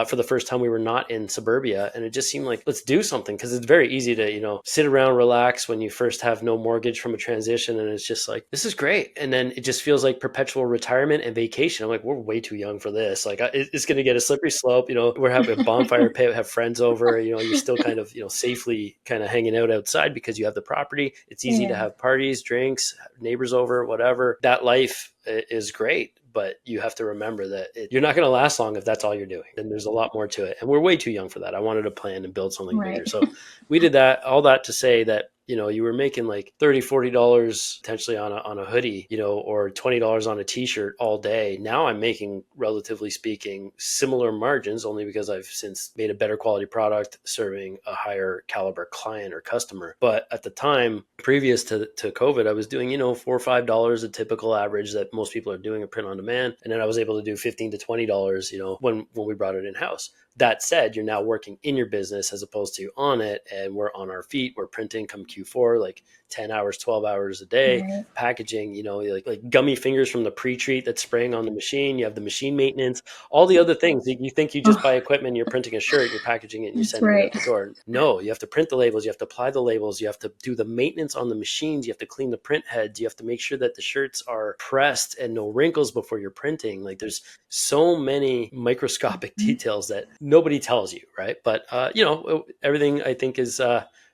For the first time, we were not in suburbia, and it just seemed like, let's do something, because it's very easy to, sit around, relax when you first have no mortgage from a transition, and it's just like, this is great. And then it just feels like perpetual retirement and vacation. I'm like, we're way too young for this. Like, it's going to get a slippery slope. We're having a bonfire pit, have friends over. You're still kind of, safely kind of hanging out outside because you have the property. It's easy to have parties, drinks, neighbors over, whatever. That life is great. But you have to remember that you're not going to last long if that's all you're doing. And there's a lot more to it. And we're way too young for that. I wanted to plan and build something bigger. So we did that, all that to say that, you were making like $30, $40 potentially on a hoodie, or $20 on a t-shirt all day. Now I'm making, relatively speaking, similar margins, only because I've since made a better quality product serving a higher caliber client or customer. But at the time, previous to COVID, I was doing, $4 or $5, a typical average that most people are doing a print on demand. And then I was able to do $15 to $20, when we brought it in house. That said, you're now working in your business as opposed to on it, and we're on our feet. We're printing come Q4, like 10 hours, 12 hours a day, packaging, like gummy fingers from the pre-treat that's spraying on the machine. You have the machine maintenance, all the other things. You think you just buy equipment, you're printing a shirt, you're packaging it, and you're sending it out the door. No, you have to print the labels, you have to apply the labels, you have to do the maintenance on the machines, you have to clean the print heads, you have to make sure that the shirts are pressed and no wrinkles before you're printing. Like, there's so many microscopic details that nobody tells you, right? But everything I think is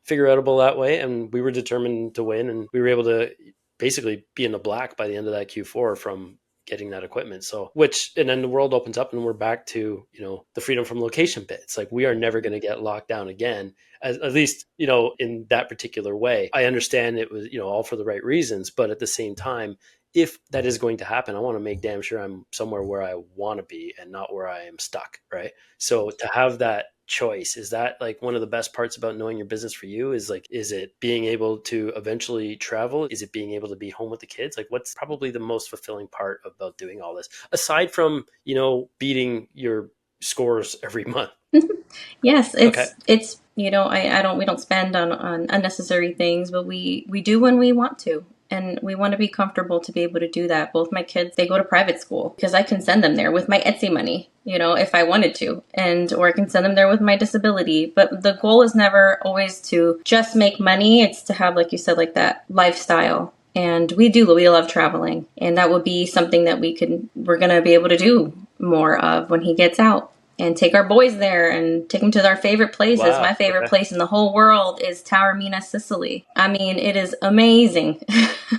figure outable that way, and we were determined to win, and we were able to basically be in the black by the end of that Q4 from getting that equipment. So, and then the world opens up and we're back to, the freedom from location bit. It's like, we are never going to get locked down again, at least, in that particular way. I understand it was, all for the right reasons, but at the same time, if that is going to happen, I want to make damn sure I'm somewhere where I want to be and not where I am stuck, right? So to have that choice, is that like one of the best parts about knowing your business for you? Is it being able to eventually travel? Is it being able to be home with the kids? Like, what's probably the most fulfilling part about doing all this, aside from, beating your scores every month? Yes, it's we don't spend on unnecessary things, but we do when we want to. And we want to be comfortable to be able to do that. Both my kids, they go to private school because I can send them there with my Etsy money, if I wanted to, or I can send them there with my disability. But the goal is never always to just make money. It's to have, like you said, like that lifestyle. And we love traveling. And that would be something that we're going to be able to do more of when he gets out. And take our boys there and take them to our favorite places. Wow. My favorite place in the whole world is Taormina, Sicily. I mean, it is amazing.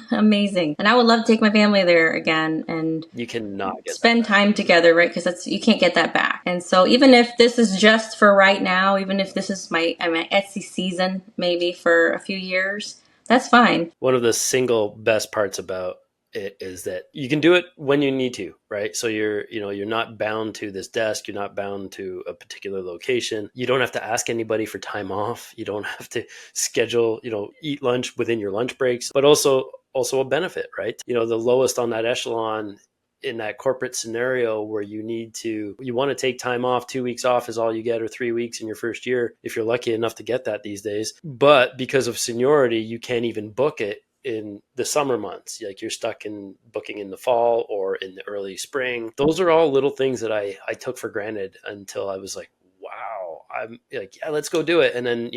Amazing. And I would love to take my family there again and you cannot spend time together, right? Because you can't get that back. And so even if this is just for right now, even if this is my Etsy season, maybe for a few years, that's fine. One of the single best parts about it is that you can do it when you need to, right? So you're not bound to this desk. You're not bound to a particular location. You don't have to ask anybody for time off. You don't have to schedule, eat lunch within your lunch breaks, but also a benefit, right? The lowest on that echelon in that corporate scenario where you want to take time off, 2 weeks off is all you get, or 3 weeks in your first year, if you're lucky enough to get that these days. But because of seniority, you can't even book it in the summer months. Like, you're stuck in booking in the fall or in the early spring. Those are all little things that I took for granted until I was like, wow, I'm like, yeah, let's go do it. And then,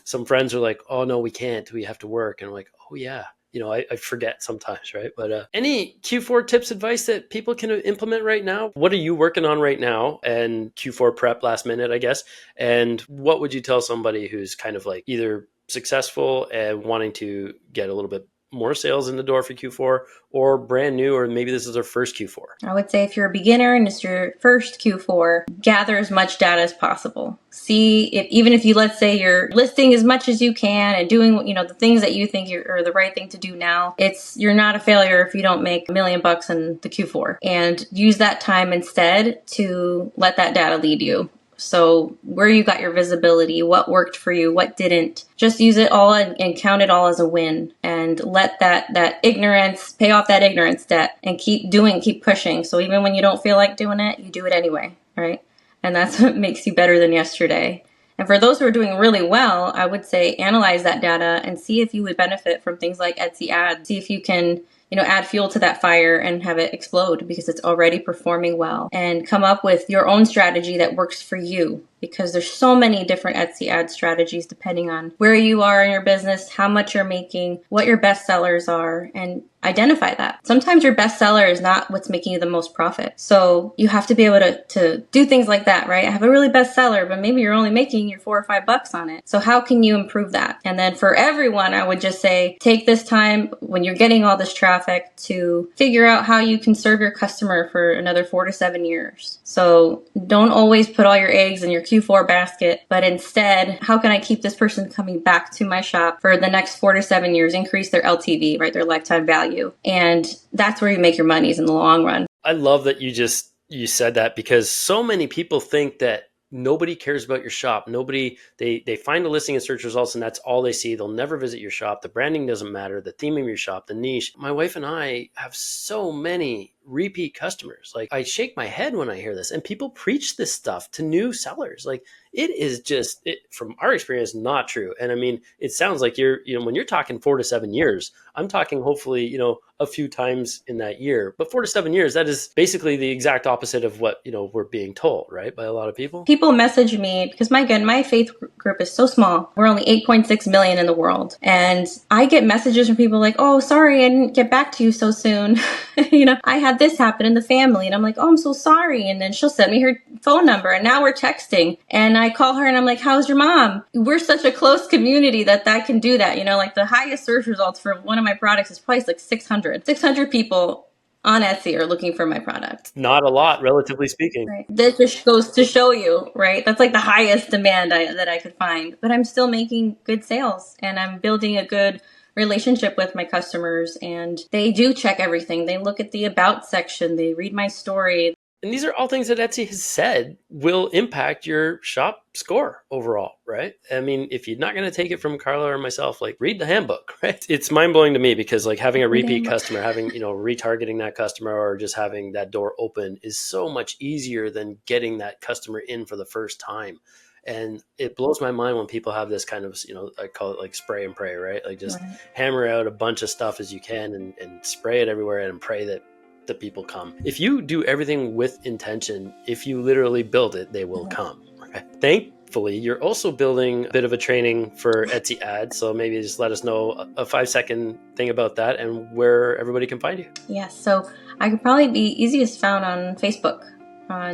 some friends are like, oh no, we can't, we have to work. And I'm like, oh yeah, I forget sometimes, right? But any Q4 tips, advice that people can implement right now? What are you working on right now? And Q4 prep last minute, I guess. And what would you tell somebody who's kind of like either successful and wanting to get a little bit more sales in the door for Q4, or brand new, or maybe this is their first Q4? I would say if you're a beginner and it's your first Q4, gather as much data as possible. See even if you, let's say, you're listing as much as you can and doing, the things that you think are the right thing to do now, you're not a failure if you don't make $1 million in the Q4. And use that time instead to let that data lead you. So where you got your visibility, what worked for you, what didn't, just use it all and count it all as a win, and let that ignorance, pay off that ignorance debt, and keep pushing. So even when you don't feel like doing it, you do it anyway, right? And that's what makes you better than yesterday. And for those who are doing really well, I would say analyze that data and see if you would benefit from things like Etsy ads. See if you can add fuel to that fire and have it explode because it's already performing well, and come up with your own strategy that works for you, because there's so many different Etsy ad strategies depending on where you are in your business, how much you're making, what your best sellers are, and identify that. Sometimes your best seller is not what's making you the most profit. So you have to be able to do things like that, right? I have a really best seller, but maybe you're only making your $4 or $5 on it. So how can you improve that? And then for everyone, I would just say, take this time when you're getting all this traffic to figure out how you can serve your customer for another 4 to 7 years. So don't always put all your eggs in your Q4 basket, but instead, how can I keep this person coming back to my shop for the next 4 to 7 years, increase their LTV, right? Their lifetime value. And that's where you make your monies in the long run. I love that you said that, because so many people think that nobody cares about your shop. They find a listing in search results and that's all they see. They'll never visit your shop. The branding doesn't matter. The theme of your shop, the niche. My wife and I have so many repeat customers. Like, I shake my head when I hear this, and people preach this stuff to new sellers. Like, it is just, from our experience, not true. And I mean, it sounds like when you're talking 4 to 7 years, I'm talking hopefully, a few times in that year, but 4 to 7 years, that is basically the exact opposite of what, we're being told, right? By a lot of people. People message me because my faith group is so small. We're only 8.6 million in the world. And I get messages from people like, oh, sorry, I didn't get back to you so soon. I had this happen in the family. And I'm like, oh, I'm so sorry. And then she'll send me her phone number, and now we're texting. And I call her and I'm like, how's your mom? We're such a close community that can do that. Like the highest search results for one of my products is probably like 600 people on Etsy are looking for my product. Not a lot, relatively speaking. Right. That just goes to show you, right? That's like the highest demand that I could find. But I'm still making good sales, and I'm building a good relationship with my customers, and they do check everything. They look at the about section. They read my story. And these are all things that Etsy has said will impact your shop score overall, right? I mean, if you're not going to take it from Karla or myself, like, read the handbook, right? It's mind-blowing to me, because like having a repeat customer, having, retargeting that customer, or just having that door open is so much easier than getting that customer in for the first time. And it blows my mind when people have this kind of, I call it like spray and pray, right? Like, just hammer out a bunch of stuff as you can and spray it everywhere and pray that the people come. If you do everything with intention, if you literally build it, they will come. Right? Thankfully, you're also building a bit of a training for Etsy ads. So maybe just let us know a 5-second thing about that and where everybody can find you. Yes. So I could probably be easiest found on Facebook.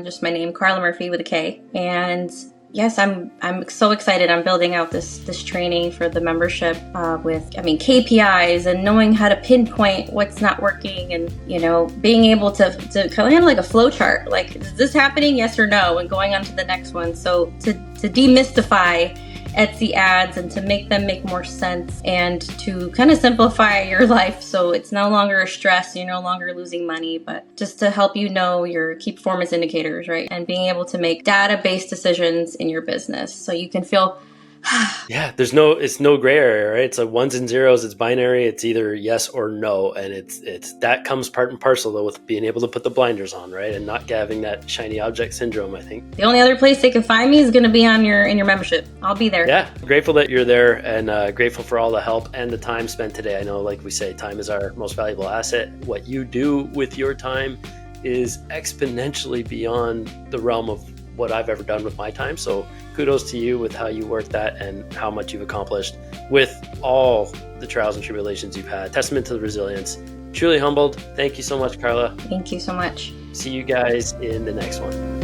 Just my name, Karla Murphy with a K. And yes, I'm so excited. I'm building out this training for the membership with KPIs and knowing how to pinpoint what's not working, and being able to kind of like a flow chart. Like, is this happening? Yes or no? And going on to the next one. So to demystify Etsy ads and to make them make more sense, and to kind of simplify your life so it's no longer a stress, you're no longer losing money, but just to help your key performance indicators, right? And being able to make data-based decisions in your business so you can feel yeah, it's no gray area, right? It's a ones and zeros. It's binary. It's either yes or no. And it's that comes part and parcel though with being able to put the blinders on, right? And not having that shiny object syndrome, I think. The only other place they can find me is going to be in your membership. I'll be there. Yeah. Grateful that you're there, and grateful for all the help and the time spent today. I know, like we say, time is our most valuable asset. What you do with your time is exponentially beyond the realm of what I've ever done with my time. So kudos to you with how you work that and how much you've accomplished with all the trials and tribulations you've had. Testament to the resilience. Truly humbled. Thank you so much, Karla. Thank you so much. See you guys in the next one.